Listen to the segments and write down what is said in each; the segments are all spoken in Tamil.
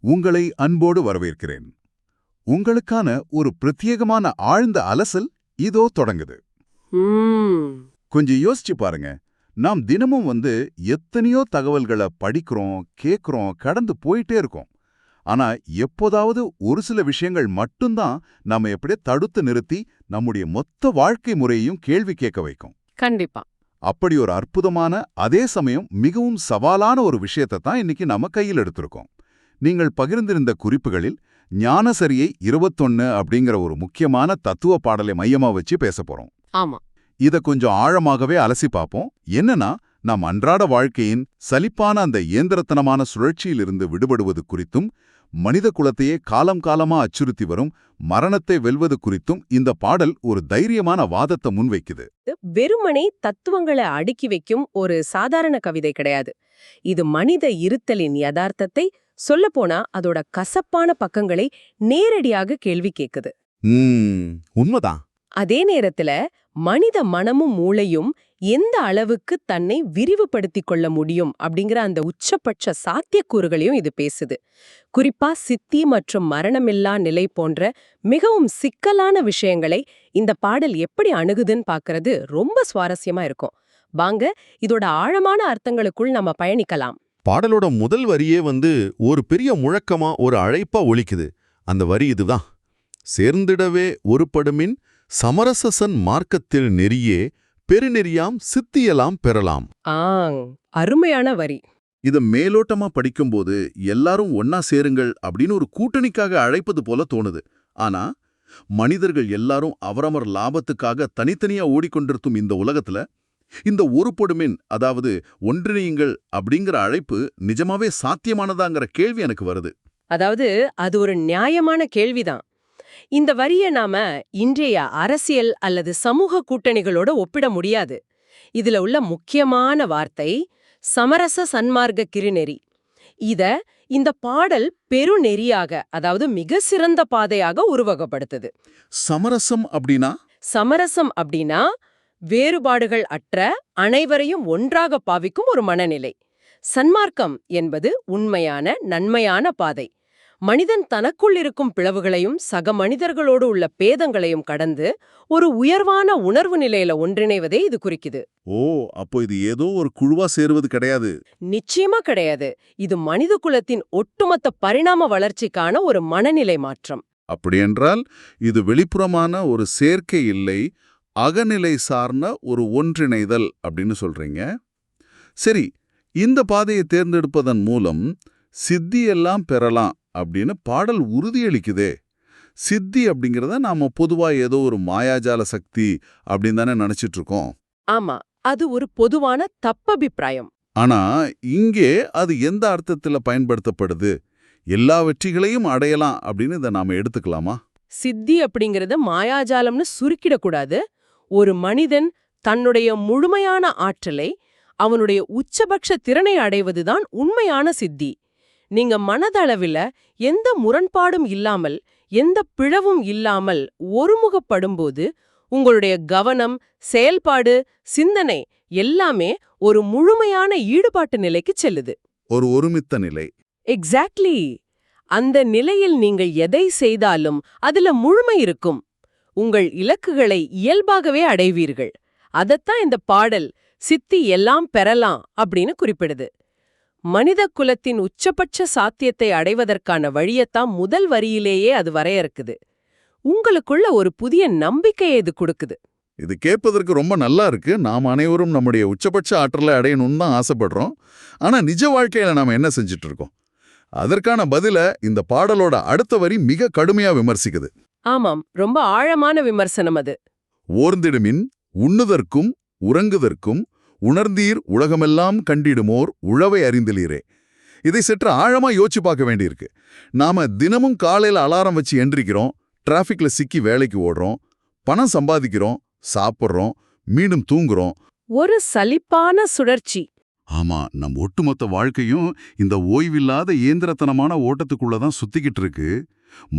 உங்களை அன்போடு வரவேற்கிறேன். உங்களுக்கான ஒரு பிரத்யேகமான ஆழ்ந்த அலசல் இதோ தொடங்குது. கொஞ்சம் யோசிச்சு பாருங்க. நாம் தினமும் எத்தனையோ தகவல்களை படிக்கிறோம், கேட்கிறோம், கடந்து போயிட்டே இருக்கோம். ஆனா எப்போதாவது ஒரு சில விஷயங்கள் மட்டும்தான் நாம எப்படியே தடுத்து நிறுத்தி நம்முடைய மொத்த வாழ்க்கை முறையையும் கேள்வி கேட்க வைக்கும். கண்டிப்பா. அப்படி ஒரு அற்புதமான, அதே சமயம் மிகவும் சவாலான ஒரு விஷயத்தை தான் இன்னைக்கு நம்ம கையில் எடுத்திருக்கோம். நீங்கள் பகிர்ந்திருந்த குறிப்புகளில் ஞானசரியை 21 அப்படிங்கிற ஒரு முக்கியமான தத்துவ பாடலை மையமா வச்சு பேச போறோம். ஆமா. இத கொஞ்சம் ஆழமாகவே அலசி பார்ப்போம். என்னன்னா, நாம் அன்றாட வாழ்க்கையின் சலிப்பான அந்த இயந்திரத்தனமான சுழற்சியிலிருந்து விடுபடுவது குறித்தும், மனித குலத்தையே காலம் காலமா அச்சுறுத்தி வரும் மரணத்தை வெல்வது குறித்தும் இந்த பாடல் ஒரு தைரியமான வாதத்தை முன்வைக்குது. வெறுமனே தத்துவங்களை அடுக்கி வைக்கும் ஒரு சாதாரண கவிதை கிடையாது. இது மனித இருத்தலின் யதார்த்தத்தை, சொல்லப்போனா அதோட கசப்பான பக்கங்களை நேரடியாக கேள்வி கேக்குது. உண்மைதான். அதே நேரத்துல மனித மனமும் மூளையும் எந்த அளவுக்கு தன்னை விரிவுபடுத்திக் கொள்ள முடியும் அப்படிங்கிற அந்த உச்சபட்ச சாத்தியக்கூறுகளையும் இது பேசுது. குறிப்பா சித்தி மற்றும் மரணமில்லா நிலை போன்ற மிகவும் சிக்கலான விஷயங்களை இந்த பாடல் எப்படி அணுகுதுன்னு பார்க்கறது ரொம்ப சுவாரஸ்யமா இருக்கும். வாங்க இதோட ஆழமான அர்த்தங்களுக்குள் நம்ம பயணிக்கலாம். பாடலோட முதல் வரியே ஒரு பெரிய முழக்கமா, ஒரு அழைப்பா ஒலிக்குது. அந்த வரி இதுதான்: சேர்ந்திடவே ஒருபடுமின் சமரசசன் மார்க்கத்தில் நெறியே பெருநெறியாம் சித்தியலாம் பெறலாம். அருமையான வரி. இத மேலோட்டமா படிக்கும்போது எல்லாரும் ஒன்னா சேருங்கள் அப்படின்னு ஒரு கூட்டணிக்காக அழைப்பது போல தோணுது. ஆனா மனிதர்கள் எல்லாரும் அவரவர் லாபத்துக்காக தனித்தனியா ஓடிக்கொண்டிருக்கும் இந்த உலகத்துல இந்த ஒருபடுமின், அதாவது ஒன்றிணையுங்கள் அப்படிங்கிற அழைப்பு நிஜமாவே சாத்தியமானதாங்கிற கேள்வி எனக்கு வருது. அதாவது அது ஒரு நியாயமான கேள்விதான். இந்த வரியை நாம இன்றைய அரசியல் அல்லது சமூக கூட்டணிகளோட ஒப்பிட முடியாது. இதுல உள்ள முக்கியமான வார்த்தை சமரச சன்மார்க்க கிருநெறி. இந்த பாடல் பெருநெறியாக, அதாவது மிக சிறந்த பாதையாக உருவகப்படுத்துது. சமரசம் அப்படின்னா வேறுபாடுகள் அற்ற அனைவரையும் ஒன்றாக பாவிக்கும் ஒரு மனநிலை. சன்மார்க்கம் என்பது உண்மையான நன்மையான பாதை. மனிதன் தனக்குள் இருக்கும் பிளவுகளையும் சக மனிதர்களோடு உள்ள பேதங்களையும் கடந்து ஒரு உயர்வான உணர்வு நிலையில ஒன்றிணைவதே இது குறிக்குது. அப்போ இது ஏதோ ஒரு குழுவா சேருவது கிடையாது. நிச்சயமா கிடையாது. இது மனித குலத்தின் ஒட்டுமொத்த பரிணாம வளர்ச்சிக்கான ஒரு மனநிலை மாற்றம். அப்படியென்றால் இது வெளிப்புறமான ஒரு சேர்க்கை இல்லை, அகநிலை சார்ந்த ஒரு ஒன்றிணைதல் அப்படின்னு சொல்றீங்க. சரி, இந்த பாதையை தேர்ந்தெடுப்பதன் மூலம் சித்தியெல்லாம் பெறலாம் அப்படின்னு பாடல் உறுதியளிக்குதே. சித்தி அப்படிங்கிறத நாம பொதுவா ஏதோ ஒரு மாயாஜால சக்தி அப்படின்னு தானே நினைச்சிட்டு இருக்கோம். ஆமா, அது ஒரு பொதுவான தப்பபிப்பிராயம். ஆனா இங்கே அது எந்த அர்த்தத்துல பயன்படுத்தப்படுது? எல்லா வெற்றிகளையும் அடையலாம் அப்படின்னு இதை நாம எடுத்துக்கலாமா? சித்தி அப்படிங்கறத மாயாஜாலம்னு சுருக்கிடக்கூடாது. ஒரு மனிதன் தன்னுடைய முழுமையான ஆற்றலை, அவனுடைய உச்சபட்ச திறனை அடைவதுதான் உண்மையான சித்தி. நீங்க மனதளவில எந்த முரண்பாடும் இல்லாமல், எந்த பிழவும் இல்லாமல் ஒருமுகப்படும்போது உங்களுடைய கவனம், செயல்பாடு, சிந்தனை எல்லாமே ஒரு முழுமையான ஈடுபாட்டு நிலைக்கு செல்லுது. ஒரு ஒருமித்த நிலை. எக்ஸாக்ட்லி. அந்த நிலையில் நீங்கள் எதை செய்தாலும் அதுல முழுமை இருக்கும். உங்கள் இலக்குகளை இயல்பாகவே அடைவீர்கள். அதத்தான் இந்த பாடல் சித்தி எல்லாம் பெறலாம் அப்படின்னு குறிப்பிடுது. மனித குலத்தின் உச்சபட்ச சாத்தியத்தை அடைவதற்கான வழியத்தான் முதல் வரியிலேயே அது வரையறுக்குது. உங்களுக்குள்ள ஒரு புதிய நம்பிக்கையை இது கொடுக்குது. இது கேட்பதற்கு ரொம்ப நல்லா இருக்கு. நாம் அனைவரும் நம்முடைய உச்சபட்ச ஆற்றலை அடையணும்னு தான் ஆசைப்படுறோம். ஆனா நிஜ வாழ்க்கையில நாம என்ன செஞ்சுட்டு இருக்கோம்? அதற்கான பதில இந்த பாடலோட அடுத்த வரி மிக கடுமையா விமர்சிக்குது. ஆமாம், ரொம்ப ஆழமான விமர்சனம் அது. ஓர்ந்திடுமின் உண்ணுதற்கும் உறங்குதற்கும் உணர்ந்தீர் உலகமெல்லாம் கண்டிடுமோர் உழவை அறிந்திலீரே. இதை சற்று ஆழமா யோசிச்சு பார்க்க வேண்டியிருக்கு. நாம தினமும் காலையில அலாரம் வச்சு எந்திரிக்கிறோம், டிராஃபிக்ல சிக்கி வேலைக்கு ஓடுறோம், பணம் சம்பாதிக்கிறோம், சாப்பிட்றோம், மீண்டும் தூங்குறோம். ஒரு சலிப்பான சுழற்சி. ஆமா, நம் ஒட்டுமொத்த வாழ்க்கையும் இந்த ஓய்வில்லாத இயந்திரத்தனமான ஓட்டத்துக்குள்ளதான் சுத்திக்கிட்டு இருக்கு.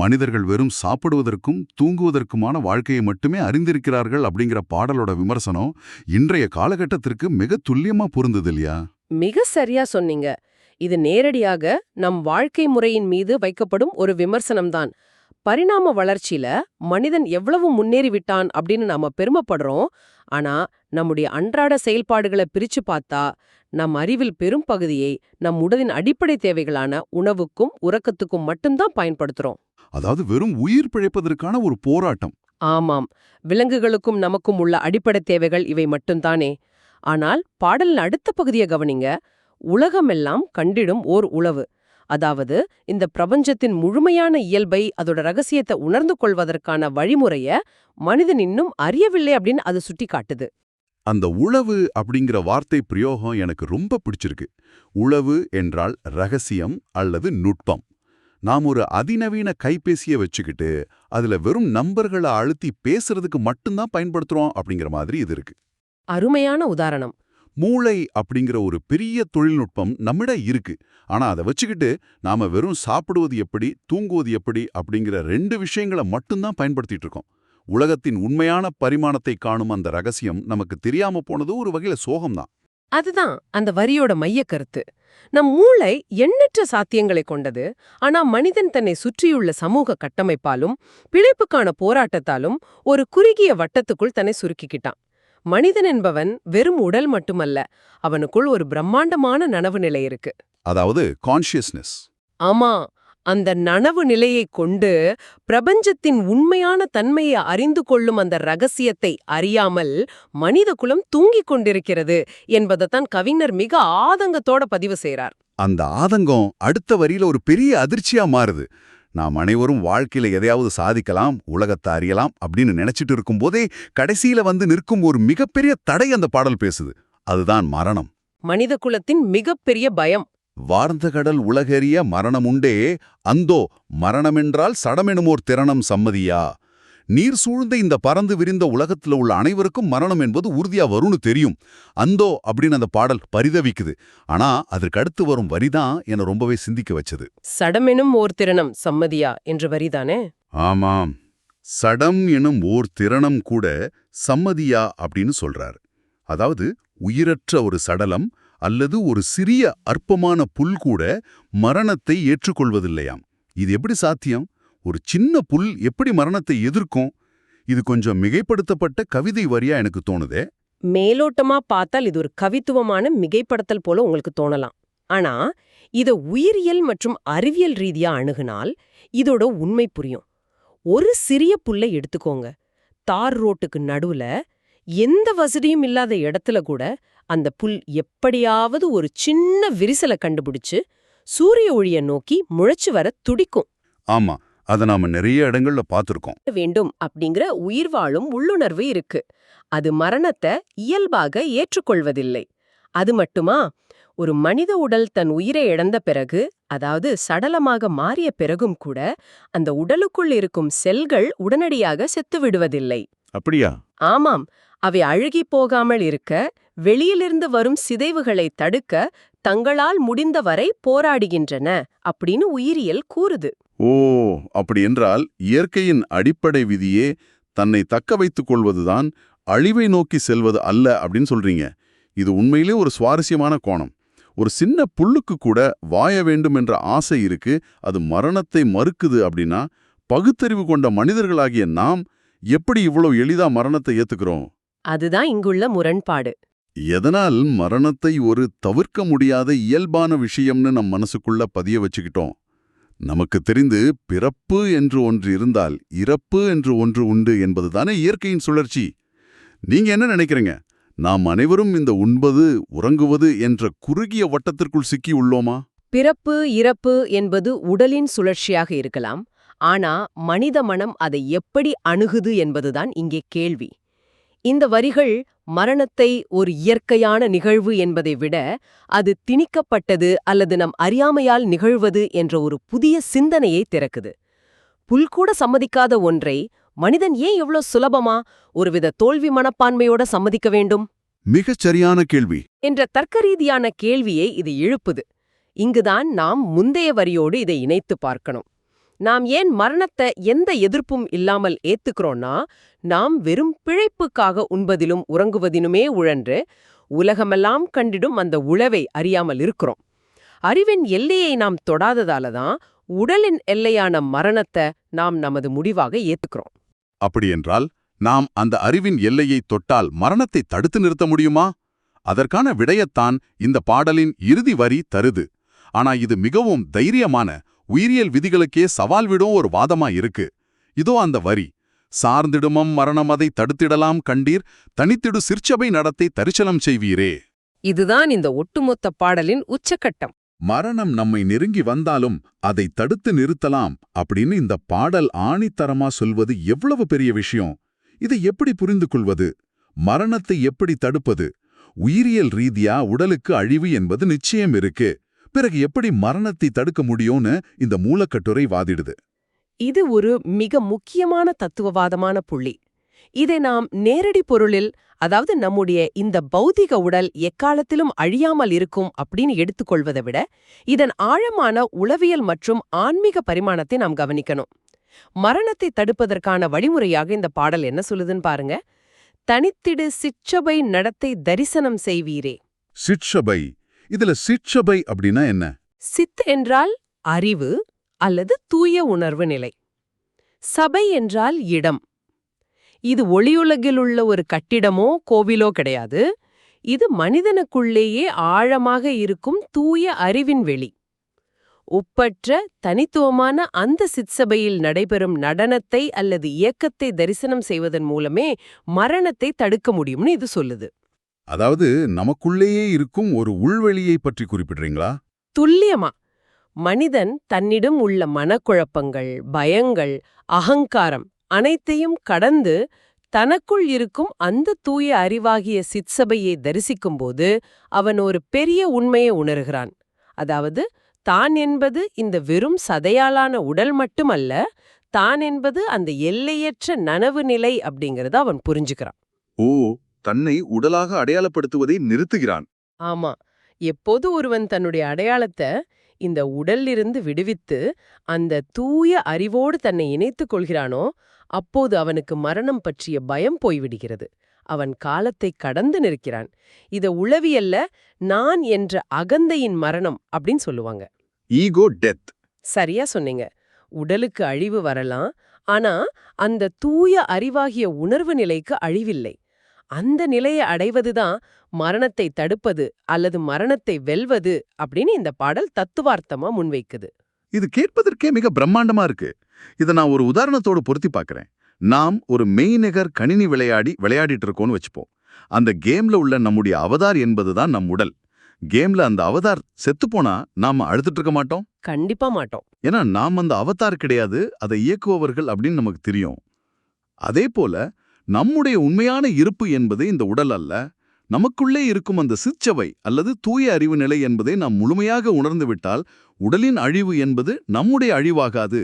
மனிதர்கள் வெறும் சாப்பிடுவதற்கும் தூங்குவதற்குமான வாழ்க்கையை மட்டுமே அறிந்திருக்கிறார்கள் அப்படிங்கிற பாடலோட விமர்சனம் இன்றைய காலகட்டத்திற்கு மிக துல்லியமா பொருந்தது இல்லையா? மிக சரியா சொன்னீங்க. இது நேரடியாக நம் வாழ்க்கை முறையின் மீது வைக்கப்படும் ஒரு விமர்சனம்தான். பரிணாம வளர்ச்சியில மனிதன் எவ்வளவு முன்னேறிவிட்டான் அப்படின்னு நாம பெருமைப்படுறோம். ஆனா நம்முடைய அன்றாட செயல்பாடுகளை பிரிச்சு பார்த்தா நம் அறிவில் பெரும் பகுதியை நம் உடலின் அடிப்படை தேவைகளான உணவுக்கும் உறக்கத்துக்கும் மட்டும்தான் பயன்படுத்துறோம். அதாவது வெறும் உயிர் பிழைப்பதற்கான ஒரு போராட்டம். ஆமாம், விலங்குகளுக்கும் நமக்கும் உள்ள அடிப்படை தேவைகள் இவை மட்டும்தானே. ஆனால் பாடலின் அடுத்த பகுதியை கவனிங்க. உலகமெல்லாம் கண்டிடும் ஓர் உளவு. அதாவது இந்த பிரபஞ்சத்தின் முழுமையான இயல்பை, அதோட ரகசியத்தை உணர்ந்து கொள்வதற்கான வழிமுறைய மனிதன் இன்னும் அறியவில்லை அப்படின்னு அது சுட்டி காட்டுது. அந்த உளவு அப்படிங்கிற வார்த்தை பிரயோகம் எனக்கு ரொம்ப பிடிச்சிருக்கு. உளவு என்றால் ரகசியம் அல்லது நுட்பம். நாம் ஒரு அதிநவீன கைபேசியை வச்சுக்கிட்டு அதுல வெறும் நம்பர்களை அழுத்தி பேசுறதுக்கு மட்டும்தான் பயன்படுத்துறோம் அப்படிங்கிற மாதிரி இது இருக்கு. அருமையான உதாரணம். மூளை அப்படிங்கிற ஒரு பெரிய தொழில்நுட்பம் நம்மிடம் இருக்கு. ஆனா அதை வச்சுக்கிட்டு நாம வெறும் சாப்பிடுவது எப்படி, தூங்குவது எப்படி அப்படிங்கிற 2 விஷயங்களை மட்டும்தான் பயன்படுத்திட்டு இருக்கோம். உலகத்தின் உண்மையான பரிமாணத்தை காணும் அந்த ரகசியம் நமக்கு தெரியாம போனது ஒரு வகையில சோகம்தான். அதுதான் அந்த வரியோட மைய கருத்து. நம் மூளை எண்ணற்ற சாத்தியங்களை கொண்டது. ஆனா மனிதன் தன்னை சுற்றியுள்ள சமூக கட்டமைப்பாலும் பிழைப்புக்கான போராட்டத்தாலும் ஒரு குறுகிய வட்டத்துக்குள் தன்னை சுருக்கிக்கிட்டான். மனிதன் என்பவன் வெறும் உடல் மட்டுமல்ல, அவனுக்குள் ஒரு பிரம்மாண்டமான நனவு நிலை இருக்கு. அதாவது கான்ஷியஸ்னஸ். ஆமா, அந்த நனவு நிலையைக் கொண்டு பிரபஞ்சத்தின் உண்மையான தன்மையை அறிந்து கொள்ளும் அந்த ரகசியத்தை அறியாமல் மனித குலம் தூங்கிக் கொண்டிருக்கிறது என்பதைத்தான் கவிஞர் மிக ஆதங்கத்தோட பதிவு செய்றார். அந்த ஆதங்கம் அடுத்த வரியில ஒரு பெரிய அதிர்ச்சியா மாறுது. நாம் அனைவரும் வாழ்க்கையில எதையாவது சாதிக்கலாம், உலகத்தை அறியலாம் அப்படின்னு நினைச்சிட்டு இருக்கும்போதே கடைசியில வந்து நிற்கும் ஒரு மிகப்பெரிய தடை அந்த பாடல் பேசுது. அதுதான் மரணம். மனித குலத்தின் மிகப்பெரிய பயம். வார்ந்த கடல் உலகெறிய மரணமுண்டே, அந்தோ மரணமென்றால் சடமெனுமோர் திறனம் சம்மதியா. நீர் சூழ்ந்த இந்த பறந்து விரிந்த உலகத்துல உள்ள அனைவருக்கும் மரணம் என்பது உறுதியா வரும்னு தெரியும். அந்தோ அப்படின்னு அந்த பாடல் பரிதவிக்குது. ஆனா அதற்கு அடுத்து வரும் வரிதான் என்னை ரொம்பவே சிந்திக்க வச்சது. சடமெனும் ஓர் திறனம் சம்மதியா என்ற வரிதானே? ஆமாம், சடம் எனும் ஓர் திறனம் கூட சம்மதியா அப்படின்னு சொல்றார். அதாவது உயிரற்ற ஒரு சடலம் அல்லது ஒரு சிறிய அற்பமான புல் கூட மரணத்தை ஏற்றுக்கொள்வதில்லையாம். இது எப்படி சாத்தியம்? ஒரு சின்ன புல் எப்படி மரணத்தை எதிர்க்கும்? இது கொஞ்சம் மிகைப்படுத்தப்பட்ட கவிதை வரியா எனக்கு தோணுதே. மேலோட்டமா பார்த்தால் இது ஒரு கவித்துவமான மிகைப்படுத்தல் போல உங்களுக்கு தோணலாம். ஆனா இத உயிரியல் மற்றும் அறிவியல் ரீதியா அணுகுனால் இதோட உண்மை புரியும். ஒரு சிறிய புல்லை எடுத்துக்கோங்க. தார் ரோட்டுக்கு நடுவுல எந்த வசதியும் இல்லாத இடத்துல கூட அந்த புல் எப்படியாவது ஒரு சின்ன விரிசலை கண்டுபிடிச்சு சூரிய ஒளியை நோக்கி முளைச்சு வர துடிக்கும். ஆமா, அதை நாம நிறைய இடங்கள்ல பார்த்திருக்கோம். வேண்டும் அப்படிங்கிற உயிர் வாழும் உள்ளுணர்வு இருக்கு. அது மரணத்தை இயல்பாக ஏற்றுக்கொள்வதில்லை. அது மட்டுமா, ஒரு மனித உடல் தன் உயிரை இழந்த பிறகு, அதாவது சடலமாக மாறிய பிறகும் கூட அந்த உடலுக்குள் இருக்கும் செல்கள் உடனடியாக செத்து விடுவதில்லை. அப்படியா? ஆமாம், அவை அழுகி போகாமல் இருக்க, வெளியிலிருந்து வரும் சிதைவுகளை தடுக்க தங்களால் முடிந்தவரை போராடுகின்றன அப்படின்னு உயிரியல் கூறுது. ஓ, அப்படி என்றால் இயற்கையின் அடிப்படை விதியே தன்னை தக்க வைத்துக் கொள்வதுதான், அழிவை நோக்கி செல்வது அல்ல அப்படின்னு சொல்றீங்க. இது உண்மையிலே ஒரு சுவாரஸ்யமான கோணம். ஒரு சின்ன புல்லுக்கு கூட வாய வேண்டும் என்ற ஆசை இருக்கு, அது மரணத்தை மறுக்குது அப்படின்னா, பகுத்தறிவு கொண்ட மனிதர்களாகிய நாம் எப்படி இவ்வளவு எளிதா மரணத்தை ஏத்துக்கிறோம்? அதுதான் இங்குள்ள முரண்பாடு. எதனால் மரணத்தை ஒரு தவிர்க்க முடியாத இயல்பான விஷயம்னு நம் மனசுக்குள்ள பதிய வச்சுக்கிட்டோம்? நமக்கு தெரிந்து பிறப்பு என்று ஒன்று இருந்தால் இறப்பு என்று ஒன்று உண்டு என்பதுதானே இயற்கையின் சுழற்சி. நீங்க என்ன நினைக்கிறீங்க? நாம் அனைவரும் இந்த உண்பது உறங்குவது என்ற குறுகிய வட்டத்திற்குள் சிக்கி உள்ளோமா? பிறப்பு இறப்பு என்பது உடலின் சுழற்சியாக இருக்கலாம். ஆனா மனித மனம் அதை எப்படி அணுகுது என்பதுதான் இங்கே கேள்வி. இந்த வரிகள் மரணத்தை ஒரு இயற்கையான நிகழ்வு என்பதை விட, அது திணிக்கப்பட்டது அல்லது நம் அறியாமையால் நிகழ்வது என்ற ஒரு புதிய சிந்தனையை திறக்குது. புல்கூட சம்மதிக்காத ஒன்றை மனிதன் ஏன் எவ்வளோ சுலபமா ஒருவித தோல்வி மனப்பான்மையோட சம்மதிக்க வேண்டும்? மிகச் சரியான கேள்வி என்ற தர்க்கரீதியான கேள்வியை இது எழுப்புது. இங்குதான் நாம் முந்தைய வரியோடு இதை இணைத்து பார்க்கணும். நாம் ஏன் மரணத்தை எந்த எதிர்ப்பும் இல்லாமல் ஏத்துக்கிறோம்னா, நாம் வெறும் பிழைப்புக்காக உண்பதிலும் உறங்குவதினுமே உழன்று உலகமெல்லாம் கண்டிடும் அந்த உளவை அறியாமல் இருக்கிறோம். அறிவின் எல்லையை நாம் தொடாததால தான் உடலின் எல்லையான மரணத்தை நாம் நமது முடிவாக ஏத்துக்கிறோம். அப்படியென்றால் நாம் அந்த அறிவின் எல்லையை தொட்டால் மரணத்தை தடுத்து நிறுத்த முடியுமா? அதற்கான விடையத்தான் இந்த பாடலின் இறுதி வரி தருது. ஆனா இது மிகவும் தைரியமான, உயிரியல் விதிகளுக்கே சவால் விடும் ஒரு வாதமா இருக்கு. இதோ அந்த வரி: சார்ந்திடுமம் மரணம் அதை தடுத்திடலாம் கண்டீர், தனித்திடு சிற்சபை நடத்தை தரிசனம் செய்வீரே. இதுதான் இந்த ஒட்டுமொத்த பாடலின் உச்சக்கட்டம். மரணம் நம்மை நெருங்கி வந்தாலும் அதை தடுத்து நிறுத்தலாம் அப்படின்னு இந்த பாடல் ஆணித்தரமா சொல்வது எவ்வளவு பெரிய விஷயம்! இதை எப்படி புரிந்து கொள்வது? மரணத்தை எப்படி தடுப்பது? உயிரியல் ரீதியா உடலுக்கு அழிவு என்பது நிச்சயம் இருக்கு. பிறகு எப்படி மரணத்தை தடுக்க முடியும்னு இந்த மூலக்கட்டுரை வாதிடுது. இது ஒரு மிக முக்கியமான தத்துவவாதமான புள்ளி. இதை நாம் நேரடி பொருளில், அதாவது நம்முடைய இந்த பௌதிக உடல் எக்காலத்திலும் அழியாமல் இருக்கும் அப்படின்னு எடுத்துக்கொள்வதை விட, இதன் ஆழமான உளவியல் மற்றும் ஆன்மீக பரிமாணத்தை நாம் கவனிக்கணும். மரணத்தை தடுப்பதற்கான வழிமுறையாக இந்த பாடல் என்ன சொல்லுதுன்னு பாருங்க. தனித்திடு சிற்சபை நடத்தை தரிசனம் செய்வீரே. சிற்சபை, இதுல சிற்சபை அப்படின்னா என்ன? சித் என்றால் அறிவு அல்லது தூய உணர்வு நிலை. சபை என்றால் இடம். இது ஒளியுலகில் உள்ள ஒரு கட்டிடமோ கோவிலோ கிடையாது. இது மனிதனுக்குள்ளேயே ஆழமாக இருக்கும் தூய அறிவின் வெளி. ஒப்பற்ற தனித்துவமான அந்த சிற்சபையில் நடைபெறும் நடனத்தை அல்லது இயக்கத்தை தரிசனம் செய்வதன் மூலமே மரணத்தை தடுக்க முடியும்னு இது சொல்லுது. அதாவது நமக்குள்ளேயே இருக்கும் ஒரு உள்வெளியை பற்றி குறிப்பிடுறீங்களா? துல்லியமா. மனிதன் தன்னிடம் உள்ள மனக்குழப்பங்கள், பயங்கள், அகங்காரம் அனைத்தையும் கடந்து தனக்குள் இருக்கும் அந்த தூய அறிவாகிய சிற்சபையை தரிசிக்கும்போது அவன் ஒரு பெரிய உண்மையை உணர்கிறான். அதாவது தான் என்பது இந்த வெறும் சதையாலான உடல் மட்டுமல்ல, தான் என்பது அந்த எல்லையற்ற நனவு நிலை அப்படிங்கறத அவன் புரிஞ்சுக்கிறான். ஓ, தன்னை உடலாக அடையாளப்படுத்துவதை நிறுத்துகிறான். ஆமா. எப்போது ஒருவன் தன்னுடைய அடையாளத்தை இந்த உடலிலிருந்து விடுவித்து அந்த தூய அறிவோடு தன்னை இணைத்துக் கொள்கிறானோ, அப்போது அவனுக்கு மரணம் பற்றிய பயம் போய்விடுகிறது. அவன் காலத்தை கடந்து நிற்கிறான். இத உளவியல்ல நான் என்ற அகந்தையின் மரணம் அப்படின்னு சொல்லுவாங்க. Ego death. சரியா சொன்னீங்க. உடலுக்கு அழிவு வரலாம், ஆனா அந்த தூய அறிவாகிய உணர்வு நிலைக்கு அழிவில்லை. அந்த நிலையை அடைவதுதான் மரணத்தை தடுப்பது அல்லது மரணத்தை வெல்வது அப்படின்னு இந்த பாடல் தத்துவார்த்தமா முன்வைக்குது. இது கேட்பதற்கே மிக பிரம்மாண்டமா இருக்கு. இதை நான் ஒரு உதாரணத்தோடு பொருத்தி பார்க்கறேன். நாம் ஒரு மெய்நிகர் கணினி விளையாடிட்டு இருக்கோம்னு வச்சுப்போம். அந்த கேம்ல உள்ள நம்முடைய அவதார் என்பதுதான் நம் உடல். கேம்ல அந்த அவதார் செத்துப்போனா நாம அழுதுட்டு இருக்க மாட்டோம்? கண்டிப்பா மாட்டோம். ஏன்னா நாம் அந்த அவதார் கிடையாது, அதை இயக்குபவர்கள் அப்படின்னு நமக்கு தெரியும். அதே போல நம்முடைய உண்மையான இருப்பு என்பது இந்த உடல் அல்ல, நமக்குள்ளே இருக்கும் அந்த சிற்சபை அல்லது தூய அறிவு நிலை என்பதை நாம் முழுமையாக உணர்ந்துவிட்டால் உடலின் அழிவு என்பது நம்முடைய அழிவாகாது.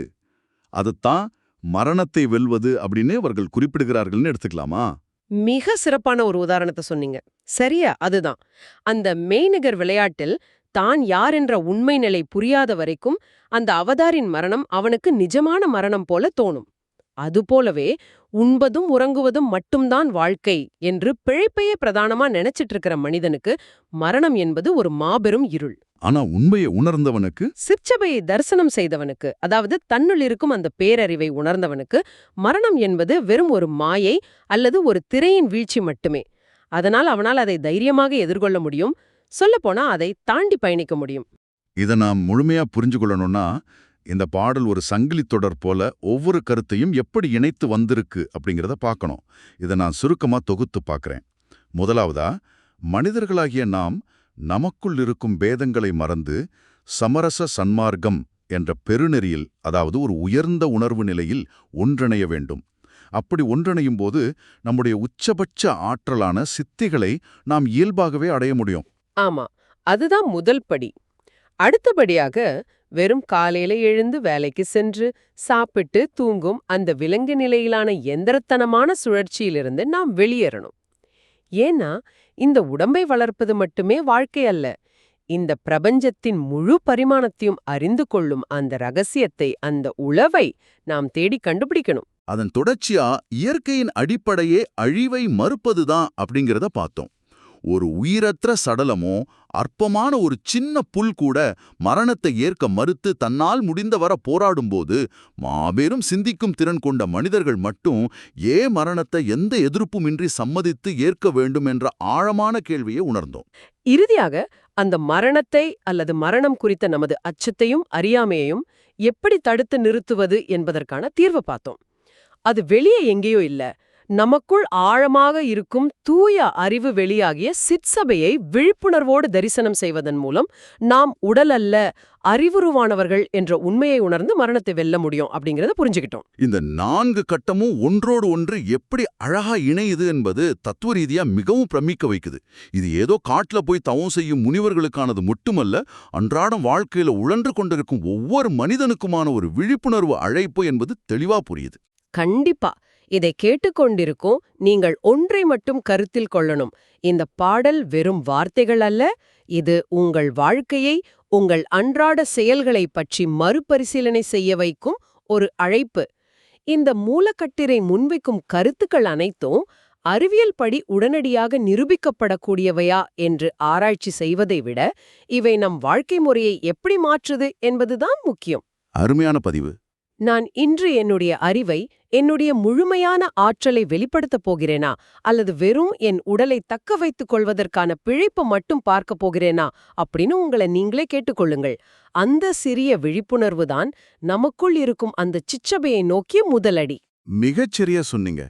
அதுதான் மரணத்தை வெல்வது அப்படின்னு அவர்கள் குறிப்பிடுகிறார்கள்னு எடுத்துக்கலாமா? மிக சிறப்பான ஒரு உதாரணத்தை சொன்னீங்க. சரியா, அதுதான். அந்த மெய்நிகர் விளையாட்டில் தான் யார் என்ற உண்மை நிலை புரியாத வரைக்கும் அந்த அவதாரின் மரணம் அவனுக்கு நிஜமான மரணம் போல தோணும். அதுபோலவே உண்பதும் உறங்குவதும் மட்டும்தான் வாழ்க்கை என்று பிழைப்பையே பிரதானமா நினைச்சிட்டு இருக்கிற மனிதனுக்கு மரணம் என்பது ஒரு மாபெரும் இருள். ஆனா உண்மையை உணர்ந்தவனுக்கு, சிற்சபையை தரிசனம் செய்தவனுக்கு, அதாவது தன்னுள் இருக்கும் அந்த பேரறிவை உணர்ந்தவனுக்கு மரணம் என்பது வெறும் ஒரு மாயை அல்லது ஒரு திரையின் வீழ்ச்சி மட்டுமே. அதனால் அவனால் அதை தைரியமாக எதிர்கொள்ள முடியும். சொல்லப்போனா அதை தாண்டி பயணிக்க முடியும். இதை நாம் முழுமையா புரிஞ்சு கொள்ளணும்னா இந்த பாடல் ஒரு சங்கிலி தொடர் போல ஒவ்வொரு கருத்தையும் எப்படி இணைத்து வந்திருக்கு அப்படிங்கிறத பார்க்கணும். இதை நான் சுருக்கமா தொகுத்து பார்க்கறேன். முதலாவதா, மனிதர்களாகிய நாம் நமக்குள் இருக்கும் பேதங்களை மறந்து சமரச சன்மார்க்கம் என்ற பெருநெறியில், அதாவது ஒரு உயர்ந்த உணர்வு நிலையில் ஒன்றிணைய வேண்டும். அப்படி ஒன்றிணையும் போது நம்முடைய உச்சபட்ச ஆற்றலான சித்திகளை நாம் இயல்பாகவே அடைய முடியும். ஆமா, அதுதான் முதல் படி. அடுத்தபடியாக வெறும் காலையில எழுந்து வேலைக்கு சென்று சாப்பிட்டு தூங்கும் அந்த விலங்கு நிலையிலான எந்திரத்தனமான சுழற்சியிலிருந்து நாம் வெளியேறணும். ஏன்னா இந்த உடம்பை வளர்ப்பது மட்டுமே வாழ்க்கை அல்ல. இந்த பிரபஞ்சத்தின் முழு பரிமாணத்தையும் அறிந்து கொள்ளும் அந்த ரகசியத்தை, அந்த உளவை நாம் தேடி கண்டுபிடிக்கணும். அதன் தொடர்ச்சியா இயற்கையின் அடிப்படையே அழிவை மறுப்பதுதான் அப்படிங்கிறத பார்த்தோம். ஒரு உயிரற்ற சடலமோ அற்பமான ஒரு சின்ன புல் கூட மரணத்தை ஏற்க மறுத்து தன்னால் முடிந்தவர போராடும்போது மாபெரும் சிந்திக்கும் திறன் கொண்ட மனிதர்கள் மட்டும் மரணத்தை எந்த எதிர்ப்புமின்றி சம்மதித்து ஏற்க வேண்டும் என்ற ஆழமான கேள்வியை உணர்ந்தோம். இறுதியாக அந்த மரணத்தை அல்லது மரணம் குறித்த நமது அச்சத்தையும் அறியாமையையும் எப்படி தடுத்து நிறுத்துவது என்பதற்கான தீர்வு பார்த்தோம். அது வெளியே எங்கேயோ இல்ல, நமக்குள் ஆழமாக இருக்கும் தூய அறிவு வெளியாகிய சிற்சபையை விழிப்புணர்வோடு தரிசனம் செய்வதன் மூலம் நாம் உடல் அல்ல, அறிவுருவானவர்கள் என்ற உண்மையை உணர்ந்து மரணத்தை வெல்ல முடியும் அப்படிங்கறத புரிஞ்சுக்கிட்டோம். இந்த 4 கட்டமும் ஒன்றோடு ஒன்று எப்படி அழகா இணையுது என்பது தத்துவ ரீதியா மிகவும் பிரமிக்க வைக்குது. இது ஏதோ காட்டுல போய் தவம் செய்யும் முனிவர்களுக்கானது மட்டுமல்ல, அன்றாடம் வாழ்க்கையில உழன்று கொண்டிருக்கும் ஒவ்வொரு மனிதனுக்குமான ஒரு விழிப்புணர்வு அழைப்பு என்பது தெளிவா புரியுது. கண்டிப்பா. இதை கேட்டுக்கொண்டிருக்கும் நீங்கள் ஒன்றை மட்டும் கருத்தில் கொள்ளணும். இந்த பாடல் வெறும் வார்த்தைகள் அல்ல, இது உங்கள் வாழ்க்கையை, உங்கள் அன்றாட செயல்களை பற்றி மறுபரிசீலனை செய்ய வைக்கும் ஒரு அழைப்பு. இந்த மூலக்கட்டிரை முன்வைக்கும் கருத்துக்கள் அனைத்தும் அறிவியல் படி உடனடியாக நிரூபிக்கப்படக்கூடியவையா என்று ஆராய்ச்சி செய்வதை விட, இவை நம் வாழ்க்கை முறையை எப்படி மாற்றுது என்பதுதான் முக்கியம். அருமையான பதிவு. நான் இன்று என்னுடைய அறிவை, என்னுடைய முழுமையான ஆற்றலை வெளிப்படுத்தப் போகிறேனா, அல்லது வெறும் என் உடலை தக்க வைத்துக் கொள்வதற்கான பிழைப்பு மட்டும் பார்க்க போகிறேனா அப்படின்னு உங்களை நீங்களே கேட்டுக்கொள்ளுங்கள். அந்த சிறிய விழிப்புணர்வு தான் நமக்குள் இருக்கும் அந்த சிற்றபையை நோக்கிய முதலடி. மிகச்சரியா சொன்னீங்க.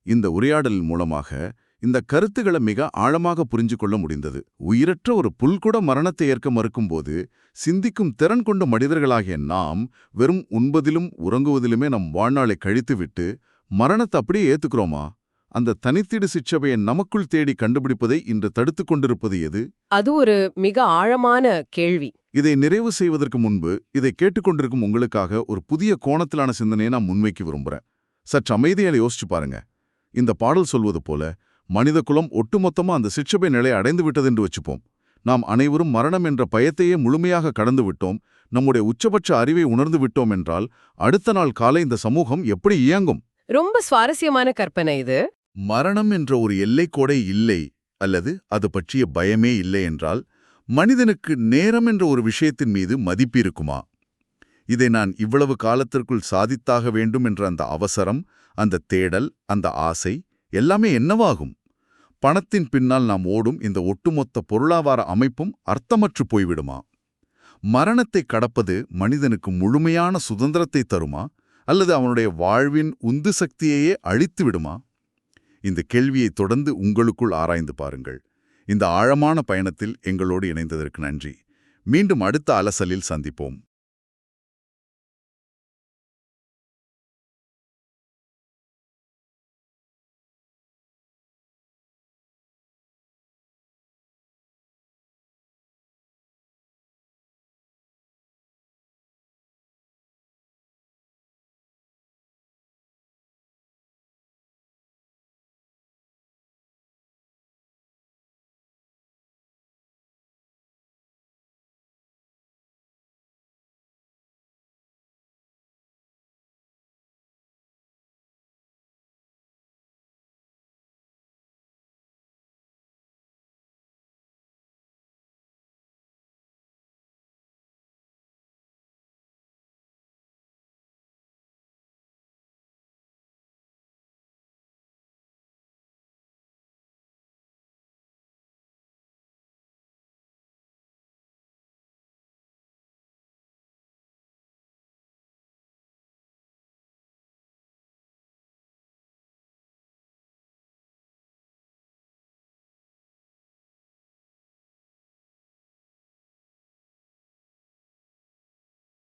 இந்த உரையாடல் மூலமாக இந்த கருத்துக்களை மிக ஆழமாக புரிஞ்சு கொள்ள முடிந்தது. உயிரற்ற ஒரு புல் கூட மரணத்தை ஏற்க மறுக்கும்போது சிந்திக்கும் திறன் கொண்ட மனிதர்களாகிய நாம் வெறும் உண்பதிலும் உறங்குவதிலுமே நம் வாழ்நாளை கழித்துவிட்டு மரணத்தை அப்படியே ஏத்துக்கிறோமா? அந்த தனித்தீடு சிற்றபையை நமக்குள் தேடி கண்டுபிடிப்பதை இன்று தடுத்து கொண்டிருப்பது எது? அது ஒரு மிக ஆழமான கேள்வி. இதை நிறைவு செய்வதற்கு முன்பு இதை கேட்டுக்கொண்டிருக்கும் உங்களுக்காக ஒரு புதிய கோணத்திலான சிந்தனையை நான் முன்வைக்க விரும்புறேன். சற்று அமைதியால யோசிச்சு பாருங்க. இந்த பாடல் சொல்வது போல மனித குலம் ஒட்டுமொத்தமா அந்த சிற்றபை நிலையை அடைந்து விட்டது என்று வச்சுப்போம். நாம் அனைவரும் மரணம் என்ற பயத்தையே முழுமையாக கடந்து விட்டோம், நம்முடைய உச்சபட்ச அறிவை உணர்ந்து விட்டோம் என்றால் அடுத்த நாள் காலை இந்த சமூகம் எப்படி இயங்கும்? ரொம்ப சுவாரஸ்யமான கற்பனை இது. மரணம் என்ற ஒரு எல்லைக்கோடை இல்லை அல்லது அது பற்றிய பயமே இல்லை என்றால் மனிதனுக்கு நேரம் என்ற ஒரு விஷயத்தின் மீது மதிப்பு இருக்குமா? இதை நான் இவ்வளவு காலத்திற்குள் சாதித்தாக வேண்டும் என்ற அந்த அவசரம், அந்த தேடல், அந்த ஆசை எல்லாமே என்னவாகும்? பணத்தின் பின்னால் நாம் ஓடும் இந்த ஒட்டுமொத்த பொருளாதார அமைப்பும் அர்த்தமற்று போய்விடுமா? மரணத்தை கடப்பது மனிதனுக்கு முழுமையான சுதந்திரத்தை தருமா, அல்லது அவனுடைய வாழ்வின் உந்து சக்தியையே அழித்து விடுமா? இந்த கேள்வியை தொடர்ந்து உங்களுக்குள் ஆராய்ந்து பாருங்கள். இந்த ஆழமான பயணத்தில் எங்களோடு இணைந்ததற்கு நன்றி. மீண்டும் அடுத்த அலசலில் சந்திப்போம்.